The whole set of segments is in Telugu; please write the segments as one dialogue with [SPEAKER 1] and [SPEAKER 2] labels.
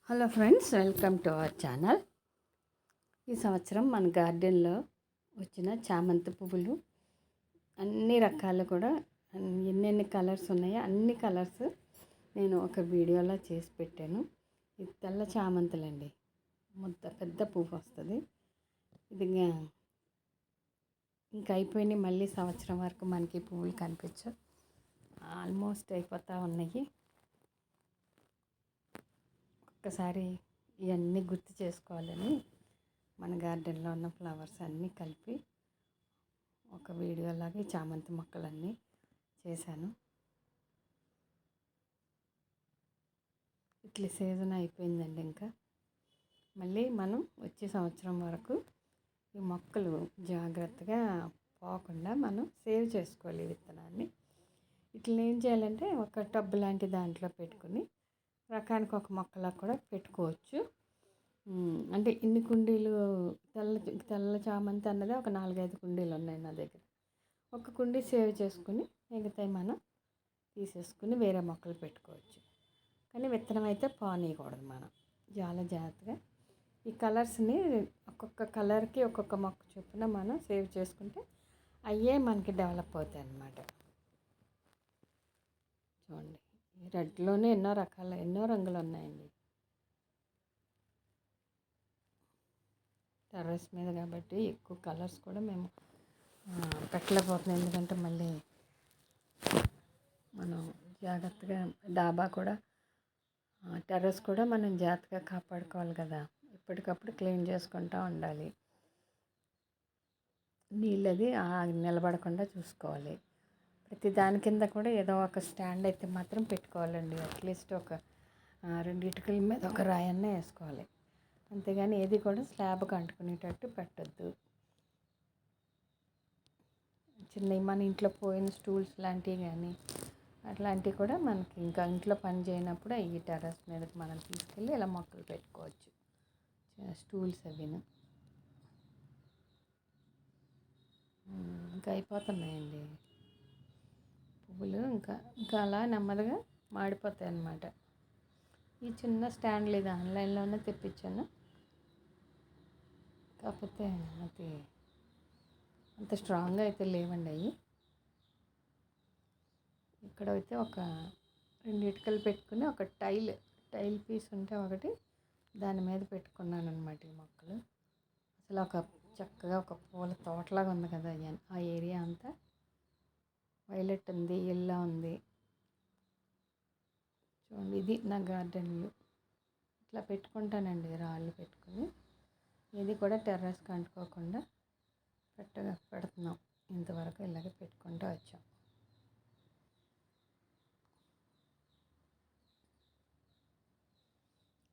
[SPEAKER 1] Hello friends, welcome to our channel. ఈ సంవత్సరం మన గార్డెన్లో వచ్చిన చామంతి పువ్వులు అన్ని రకాలు కూడా ఎన్నెన్ని కలర్స్ ఉన్నాయో అన్ని కలర్స్ నేను ఒక వీడియోలో చేసి పెట్టాను. ఇది తెల్ల చామంతులండి, పెద్ద పువ్వు వస్తుంది. ఇది ఇంకా అయిపోయినాయి. మళ్ళీ సంవత్సరం వరకు మనకి పువ్వులు కనిపించవు, ఆల్మోస్ట్ అయిపోతూ ఉన్నాయి. ఒక్కసారి ఇవన్నీ గుర్తు చేసుకోవాలని మన గార్డెన్లో ఉన్న ఫ్లవర్స్ అన్నీ కలిపి ఒక వీడియోలాగా చామంతి మొక్కలన్నీ చేశాను. ఇట్లా సీజన్ అయిపోయిందండి. ఇంకా మళ్ళీ మనం వచ్చే సంవత్సరం వరకు ఈ మొక్కలు జాగ్రత్తగా పోకుండా మనం సేవ్ చేసుకోవాలి. విత్తనాన్ని ఇట్లా ఏం చేయాలంటే ఒక టబ్బు లాంటి దాంట్లో పెట్టుకుని రకానికి ఒక మొక్కలా కూడా పెట్టుకోవచ్చు. అంటే ఇన్ని కుండీలు తెల్ల చామంతి అన్నది ఒక 4-5 కుండీలు ఉన్నాయి నా దగ్గర. ఒక కుండీ సేవ్ చేసుకుని మిగతాయి మనం తీసేసుకుని వేరే మొక్కలు పెట్టుకోవచ్చు. కానీ విత్తనం అయితే పోనీయకూడదు. మనం చాలా జాగ్రత్తగా ఈ కలర్స్ని ఒక్కొక్క కలర్కి ఒక్కొక్క మొక్క చొప్పున మనం సేవ్ చేసుకుంటే అయ్యే మనకి డెవలప్ అవుతాయి అన్నమాట. చూడండి, ఈ రెడ్లోనే ఎన్నో రంగులు ఉన్నాయండి. టెర్రస్ మీద కాబట్టి ఎక్కువ కలర్స్ కూడా మేము పెట్టలేకపోతున్నాం. ఎందుకంటే మళ్ళీ మనం జాగ్రత్తగా డాబా కూడా టెర్రస్ కూడా మనం జాగ్రత్తగా కాపాడుకోవాలి కదా. ఎప్పటికప్పుడు క్లీన్ చేసుకుంటూ ఉండాలి. నీళ్ళు అది నిలబడకుండా చూసుకోవాలి. ప్రతి దాని కింద కూడా ఏదో ఒక స్టాండ్ అయితే మాత్రం పెట్టుకోవాలండి. అట్లీస్ట్ ఒక 2 ఇటుకల మీద ఒక రాయన్న వేసుకోవాలి. అంతేగాని ఏది కూడా స్లాబ్కి అంటుకునేటట్టు పెట్టద్దు. చిన్నవి మన ఇంట్లో పోయిన స్టూల్స్ లాంటివి కానీ అట్లాంటివి కూడా మనకి ఇంకా ఇంట్లో పని చేయనప్పుడు ఈ టెర్రస్ మీదకి మనం తీసుకెళ్ళి ఇలా మొక్కలు పెట్టుకోవచ్చు. స్టూల్స్ అవిను ఇంకా అయిపోతున్నాయండి పువ్వులు. ఇంకా అలా నెమ్మదిగా మాడిపోతాయి అన్నమాట. ఈ చిన్న స్టాండ్లు ఇది ఆన్లైన్లోనే తెప్పించాను. కాకపోతే అది అంత స్ట్రాంగ్గా అయితే లేవండి. అవి ఇక్కడైతే ఒక 2 ఇటుకలు పెట్టుకుని ఒక టైల్ పీస్ ఉంటే ఒకటి దాని మీద పెట్టుకున్నాను అనమాట. ఈ మొక్కలు అసలు ఒక చక్కగా ఒక పూల తోటలాగా ఉంది కదా. ఆ ఏరియా అంతా వైలెట్ ఉంది, ఎల్లో ఉంది. చూడండి, ఇది నా గార్డెన్లు. ఇట్లా పెట్టుకుంటానండి, రాళ్ళు పెట్టుకుని. ఇది కూడా టెర్రస్కి అంటుకోకుండా పెడుతున్నాం. ఇంతవరకు ఇలాగే పెట్టుకుంటూ వచ్చాం.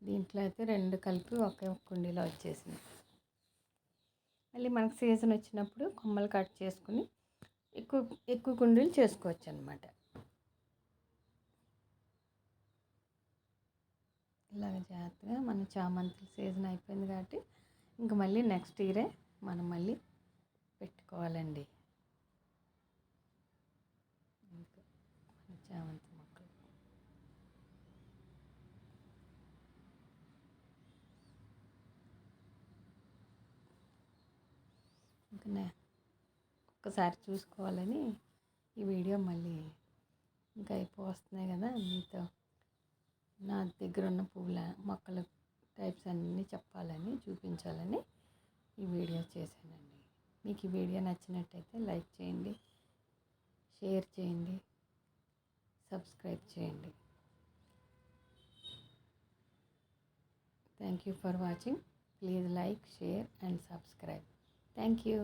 [SPEAKER 1] దీంట్లో అయితే 2 కలిపి ఒకే కుండీలో వచ్చేసింది. మళ్ళీ మనకు సీజన్ వచ్చినప్పుడు కొమ్మలు కట్ చేసుకుని ఎక్కువ కుండీలు చేసుకోవచ్చు అన్నమాట. ఇలాగ జాగ్రత్తగా మన చామంతి సీజన్ అయిపోయింది కాబట్టి ఇంకా మళ్ళీ నెక్స్ట్ ఇయరే మనం మళ్ళీ పెట్టుకోవాలండి చామంతి మొక్కలు. ఇంకా ఒక్కసారి చూసుకోవాలని ఈ వీడియో మళ్ళీ ఇంకా అయిపోతున్నాయి కదా. మీతో నా దగ్గర ఉన్న పువ్వుల మొక్కల టైప్స్ అన్నీ చెప్పాలని చూపించాలని ఈ వీడియో చేశానండి. మీకు ఈ వీడియో నచ్చినట్టయితే లైక్ చేయండి, షేర్ చేయండి, సబ్స్క్రైబ్ చేయండి. Thank you for watching. Please like, share and subscribe. Thank you.